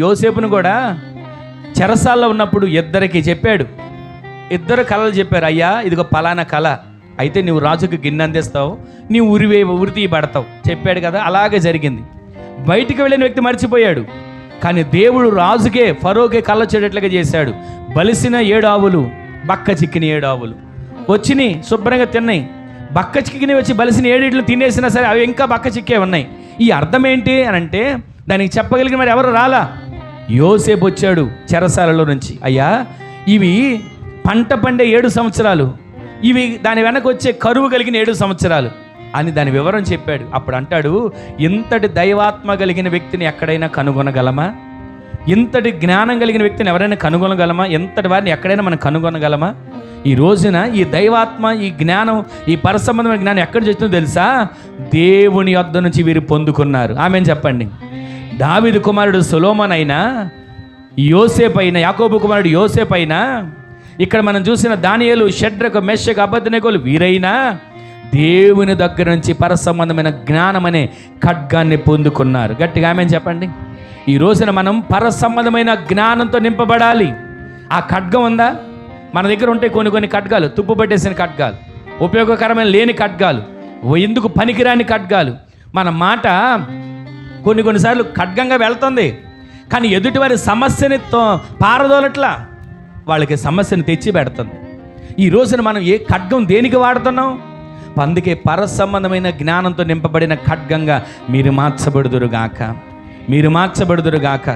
యోసేపును కూడా చెరసాల్లో ఉన్నప్పుడు ఇద్దరికి చెప్పాడు. ఇద్దరు కళలు చెప్పారు. అయ్యా ఇదిగో పలానా కళ అయితే నువ్వు రాజుకు గిన్నె అందిస్తావు, నీవు ఉరి తీయబడతావు చెప్పాడు కదా. అలాగే జరిగింది. బయటికి వెళ్ళిన వ్యక్తి మర్చిపోయాడు, కానీ దేవుడు రాజుకే ఫరోకే కళ్ళ చెడట్లుగా చేశాడు. బలిసిన 7 ఆవులు, బక్క చిక్కిన 7 ఆవులు వచ్చినాయి, శుభ్రంగా తిన్నాయి. బక్క చిక్కిని వచ్చి బలిసిన 7 తినేసినా సరే అవి ఇంకా బక్క చిక్కే ఉన్నాయి. ఈ అర్థం ఏంటి అని అంటే దానికి చెప్పగలిగిన మరి ఎవరు రాలా. యోసేపు వచ్చాడు చెరసాలలో నుంచి. అయ్యా ఇవి పంట పండే 7 సంవత్సరాలు, ఇవి దాని వెనక వచ్చే కరువు కలిగిన 7 సంవత్సరాలు అని దాని వివరం చెప్పాడు. అప్పుడు అంటాడు, ఇంతటి దైవాత్మ కలిగిన వ్యక్తిని ఎక్కడైనా కనుగొనగలమా? ఇంతటి జ్ఞానం కలిగిన వ్యక్తిని ఎవరైనా కనుగొనగలమా? ఎంతటి వారిని ఎక్కడైనా మనం కనుగొనగలమా? ఈ రోజున ఈ దైవాత్మ, ఈ జ్ఞానం, ఈ పరసంబంధమైన జ్ఞానం ఎక్కడ చేస్తుందో తెలుసా? దేవుని యొద్ద నుంచి వీరు పొందుకున్నారు. ఆమెను చెప్పండి. దావీదు కుమారుడు సొలొమోను అయినా, యోసేపు అయినా, యాకోబు కుమారుడు యోసేపు అయినా, ఇక్కడ మనం చూసిన దానియేలు, షడ్రకు, మెషకు, అబేద్నెగోలు వీరైనా దేవుని దగ్గర నుంచి పరసంబంధమైన జ్ఞానం అనే ఖడ్గాన్ని పొందుకున్నారు. గట్టిగా ఆమెను చెప్పండి. ఈ రోజున మనం పరసంబంధమైన జ్ఞానంతో నింపబడాలి. ఆ ఖడ్గం ఉందా మన దగ్గర? ఉంటే కొన్ని ఖడ్గాలు, తుప్పు పట్టేసిన ఖడ్గాలు, ఉపయోగకరమైన లేని ఖడ్గాలు, ఎందుకు పనికిరాని ఖడ్గాలు. మన మాట కొన్నిసార్లు ఖడ్గంగా వెళ్తుంది, కానీ ఎదుటివారి సమస్యని పారదోలట్లా, వాళ్ళకి సమస్యను తెచ్చి పెడుతుంది. ఈ రోజున మనం ఏ ఖడ్గం దేనికి వాడుతున్నాం? అందుకే పరసంబంధమైన జ్ఞానంతో నింపబడిన ఖడ్గంగా మీరు మార్చబడుదురుగాక.